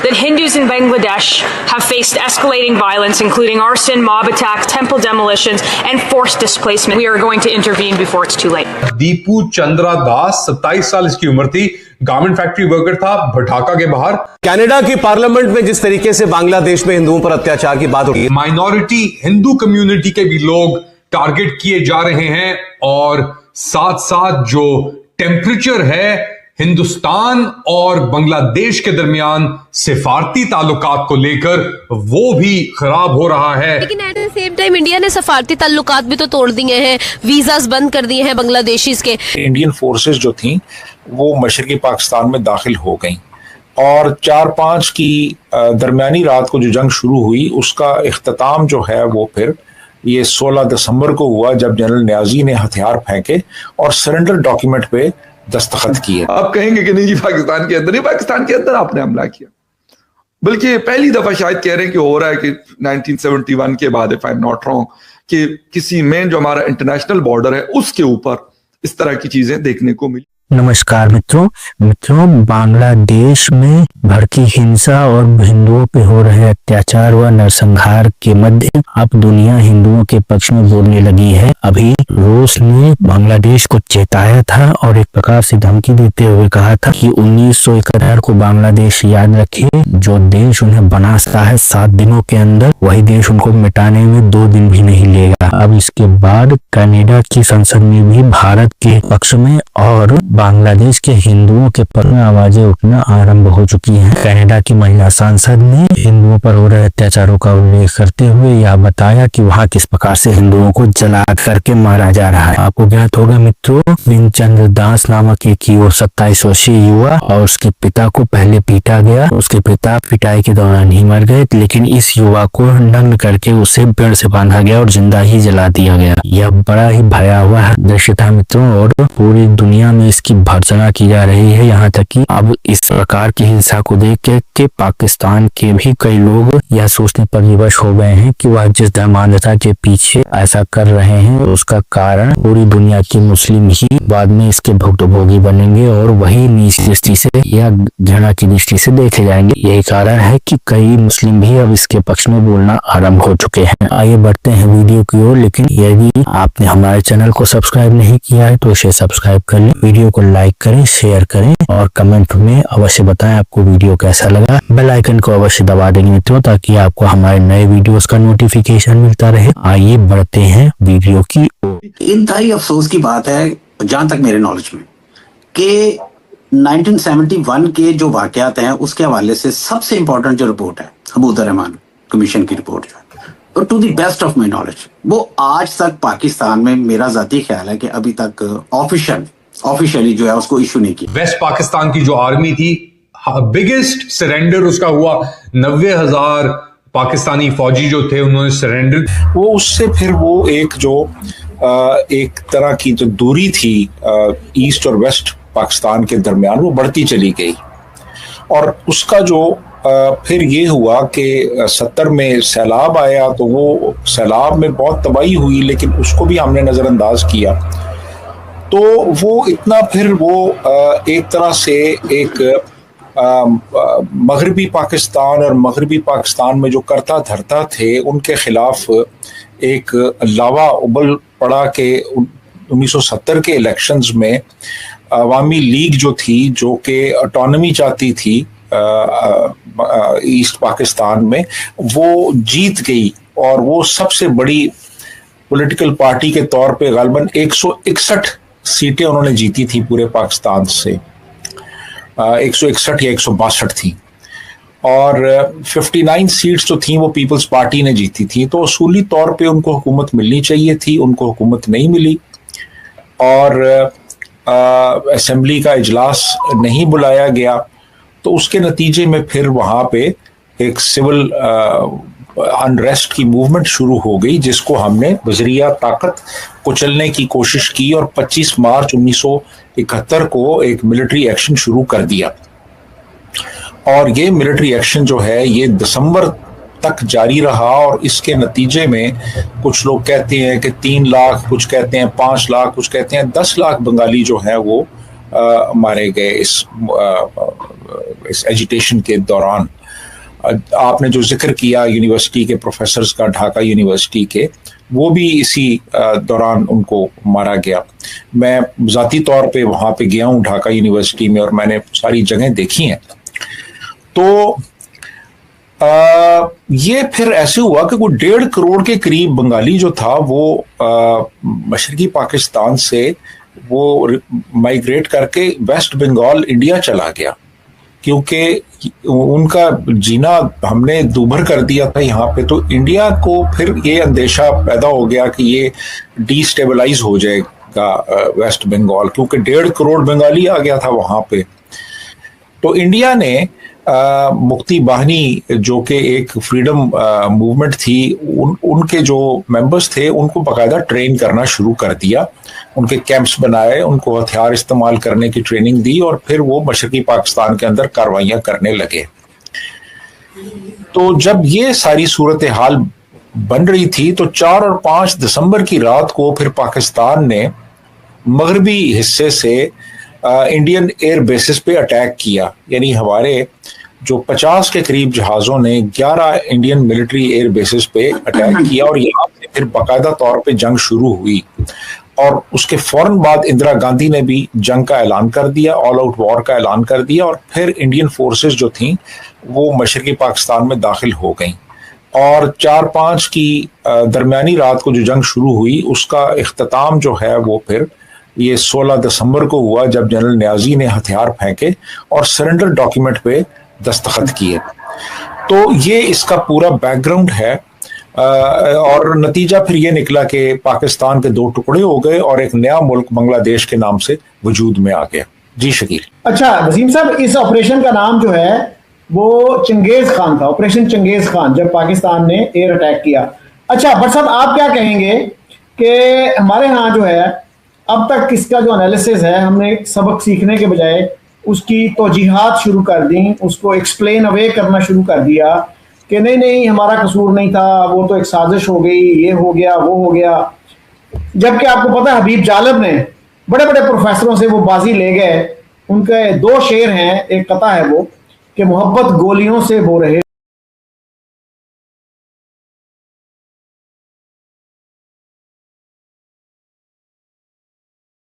that Hindus in Bangladesh have faced escalating violence, including arson, mob attacks, temple demolitions, and forced displacement. We are going to intervene before it's too late. Deepu Chandra दास 27 साल इसकी उम्र थी, garment factory worker था ढाका के बाहर। Canada की parliament में जिस तरीके से बांग्लादेश में हिंदुओं पर अत्याचार की बात होगी, माइनॉरिटी हिंदू कम्युनिटी के भी लोग टारगेट किए जा रहे हैं और साथ साथ जो टेम्परेचर है हिंदुस्तान और बांग्लादेश के दरमियान सिफारती ताल्लुकात को लेकर वो भी खराब हो रहा है। लेकिन at the same time India ने सिफारती ताल्लुकात भी तो तोड़ दिए हैं, वीजास बंद कर दिए हैं बांग्लादेशीज के। इंडियन फोर्सेस जो थी वो मशरकी पाकिस्तान में दाखिल हो गई और 4-5 की दरमियानी रात को जो जंग शुरू हुई उसका इख्तिताम जो है वो फिर ये 16 दिसंबर को हुआ जब जनरल न्याजी ने हथियार फेंके और सरेंडर डॉक्यूमेंट पे दस्तखत किए। आप कहेंगे कि नहीं जी पाकिस्तान के अंदर नहीं, पाकिस्तान के अंदर आपने हमला किया, बल्कि पहली दफा शायद कह रहे हैं कि हो रहा है कि 1971 के बाद, if I am not wrong, कि किसी में जो हमारा इंटरनेशनल बॉर्डर है उसके ऊपर इस तरह की चीजें देखने को मिली। नमस्कार मित्रों, बांग्लादेश में भड़की हिंसा और हिंदुओं पे हो रहे अत्याचार व नरसंहार के मध्य अब दुनिया हिंदुओं के पक्ष में बोलने लगी है। अभी रूस ने बांग्लादेश को चेताया था और एक प्रकार से धमकी देते हुए कहा था कि 1971 को बांग्लादेश याद रखे, जो देश उन्हें बना सकता है 7 दिनों के अंदर, वही देश उनको मिटाने में 2 दिन भी नहीं लेगा। अब इसके बाद कनाडा की संसद में भी भारत के पक्ष में और बांग्लादेश के हिंदुओं के पक्ष में आवाजें उठना आरंभ हो चुकी हैं। कनाडा की महिला सांसद ने हिंदुओं पर हो रहे अत्याचारों का उल्लेख करते हुए यह बताया कि वहां किस प्रकार से हिंदुओं को जला करके मारा जा रहा है। आपको ज्ञात होगा मित्रों, चंद्र दास नामक एक 27 वर्षीय युवा और उसके पिता को पहले पीटा गया। उसके पिता पिटाई के दौरान ही मर गए, लेकिन इस युवा को नग्न करके उसे पेड़ से बांधा गया और जिंदा ही जला दिया गया। यह बड़ा ही भयावह दृश्य था मित्रों और पूरी दुनिया में इसकी भर्त्सना की जा रही है। यहाँ तक कि अब इस प्रकार की हिंसा को देख के पाकिस्तान के भी कई लोग यह सोचने पर विवश हो गए हैं कि वह जिस धर्मांधता के पीछे ऐसा कर रहे हैं उसका कारण पूरी दुनिया के मुस्लिम ही बाद में इसके भुक्तभोगी बनेंगे और वही नीच दृष्टि से या घृणा की दृष्टि से देखे जाएंगे। यही कारण है कि कई मुस्लिम भी अब इसके पक्ष में बोलना आरंभ हो चुके हैं। आइए बढ़ते हैं वीडियो की ओर, लेकिन यदि आपने हमारे चैनल को सब्सक्राइब नहीं किया है तो इसे सब्सक्राइब कर लें, वीडियो को लाइक करें, शेयर करें और कमेंट में अवश्य बताएं आपको वीडियो कैसा लगा। बेल आइकन को अवश्य दबा देंगे मित्रों ताकि आपको हमारे नए वीडियोस का नोटिफिकेशन मिलता रहे। आइए बढ़ते हैं वीडियो की ओर। इंतहाई अफसोस की बात है जहां तक मेरे नॉलेज में कि 1971 के जो वाकयात हैं उसके हवाले से सबसे इंपॉर्टेंट जो रिपोर्ट है हबूदुर रहमान कमीशन की रिपोर्ट जो है, to the best of my knowledge, वो आज तक पाकिस्तान में मेरा जाती ख्याल है कि अभी तक ऑफिशियली जो है उसको इशू नहीं किया। वेस्ट पाकिस्तान की जो आर्मी थी, बिगेस्ट सरेंडर उसका हुआ, 90,000 पाकिस्तानी फौजी जो थे उन्होंने सरेंडर। वो उससे फिर वो एक जो एक तरह की जो दूरी थी ईस्ट और वेस्ट पाकिस्तान के दरमियान वो बढ़ती चली गई और उसका जो फिर ये हुआ कि 70 में सैलाब आया तो वो सैलाब में बहुत तबाही हुई, लेकिन उसको भी हमने नज़रअंदाज किया। तो वो इतना फिर वो एक तरह से एक मगरबी पाकिस्तान और मगरबी पाकिस्तान में जो करता धरता थे उनके खिलाफ एक लावा उबल पड़ा के 1970 के इलेक्शंस में अवामी लीग जो थी, जो कि ऑटोनमी चाहती थी ईस्ट पाकिस्तान में, वो जीत गई और वो सबसे बड़ी पॉलिटिकल पार्टी के तौर पे गालिबन 161 सीटें उन्होंने जीती थी पूरे पाकिस्तान से। 161 या 162 थी और 59 सीट्स जो थी वो पीपल्स पार्टी ने जीती थी। तो असूली तौर पे उनको हुकूमत मिलनी चाहिए थी, उनको हुकूमत नहीं मिली और असेंबली का इजलास नहीं बुलाया गया। तो उसके नतीजे में फिर वहाँ पे एक सिविल अनरेस्ट की मूवमेंट शुरू हो गई, जिसको हमने बजरिया ताकत कुचलने की कोशिश की और 25 मार्च 1971 को एक मिलिट्री एक्शन शुरू कर दिया। और ये मिलिट्री एक्शन जो है ये दिसंबर तक जारी रहा और इसके नतीजे में कुछ लोग कहते हैं कि 3 लाख, कुछ कहते हैं 5 लाख, कुछ कहते हैं 10 लाख बंगाली जो है वो मारे गए इस एजिटेशन के दौरान। आपने जो जिक्र किया यूनिवर्सिटी के प्रोफेसर्स का, ढाका यूनिवर्सिटी के, वो भी इसी दौरान उनको मारा गया। मैं ज़ाती तौर पे वहाँ पे गया हूँ ढाका यूनिवर्सिटी में, और मैंने सारी जगह देखी हैं। तो ये फिर ऐसे हुआ कि कोई 1.5 करोड़ के करीब बंगाली जो था वो मशरकी पाकिस्तान से वो माइग्रेट करके वेस्ट बंगाल इंडिया चला गया, क्योंकि उनका जीना हमने दूभर कर दिया था यहाँ पे। तो इंडिया को फिर ये अंदेशा पैदा हो गया कि ये डिस्टेबलाइज हो जाएगा वेस्ट बंगाल, क्योंकि 1.5 करोड़ बंगाली आ गया था वहाँ पे। तो इंडिया ने मुक्ति बाहिनी जो कि एक फ्रीडम मूवमेंट थी, उनके जो मेंबर्स थे उनको बाकायदा ट्रेन करना शुरू कर दिया, उनके कैंप्स बनाए, उनको हथियार इस्तेमाल करने की ट्रेनिंग दी, और फिर वो मशरकी पाकिस्तान के अंदर कार्रवाइयां करने लगे। तो जब ये सारी सूरत हाल बन रही थी तो 4 और 5 दिसंबर की रात को फिर पाकिस्तान ने मगरबी हिस्से से इंडियन एयर बेसिस पे अटैक किया। यानी हमारे जो 50 के करीब जहाज़ों ने 11 इंडियन मिलिट्री एयर बेसिस पे अटैक किया, और यहाँ से फिर बाकायदा तौर पे जंग शुरू हुई। और उसके फौरन बाद इंदिरा गांधी ने भी जंग का ऐलान कर दिया, ऑल आउट वॉर का ऐलान कर दिया, और फिर इंडियन फोर्सेस जो थी वो मशरकी पाकिस्तान में दाखिल हो गई। और 4-5 की दरमियानी रात को जो जंग शुरू हुई उसका इख्तिताम जो है वो फिर ये 16 दिसंबर को हुआ, जब जनरल न्याजी ने हथियार फेंके और सरेंडर डॉक्यूमेंट पे दस्तखत किए। तो ये इसका पूरा बैकग्राउंड है। और नतीजा फिर ये निकला कि पाकिस्तान के 2 टुकड़े हो गए और एक नया मुल्क बांग्लादेश के नाम से वजूद में आ गया। जी शकील। अच्छा वसीम साहब, इस ऑपरेशन का नाम जो है वो चंगेज खान था, ऑपरेशन चंगेज खान, जब पाकिस्तान ने एयर अटैक किया। अच्छा भट्ट साहब, आप क्या कहेंगे कि हमारे यहाँ जो है अब तक इसका जो एनालिसिस है, हमने सबक सीखने के बजाय उसकी तौजीहात शुरू कर दी, उसको एक्सप्लेन अवे करना शुरू कर दिया कि नहीं हमारा कसूर नहीं था, वो तो एक साजिश हो गई, ये हो गया वो हो गया। जबकि आपको पता है हबीब जालिब ने बड़े बड़े प्रोफेसरों से वो बाजी ले गए। उनके 2 शेर हैं, एक कथा है वो कि मोहब्बत गोलियों से हो रहे